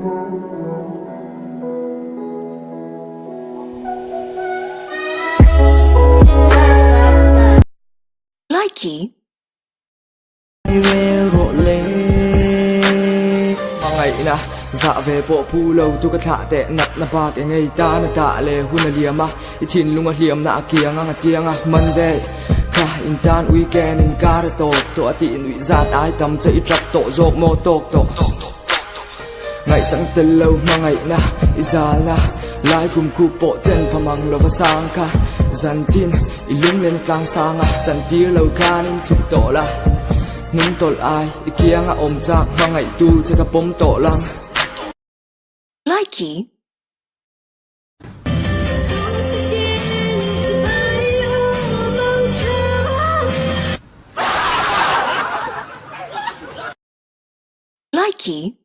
Likey. Ngày na dạ về bộ phu lâu tu cái thạ tệ nặt na ba cái ngày ta na tạ lệ hun na liam à ithin lunga liam na kia ngang chiang à Monday ka in tan weekend in car to ati in wi zat ai tam chai trap to jok mo tok to ngày sang tel lâu mà ngày na izal na lai kum ku po chen phamang lo va sang ka zan tin ilung len tlang sang à chan tir lâu ka nin chuk to la nung tol ai ikia nga om chak ma ngày tu che ka pom to lang Likey. Likey.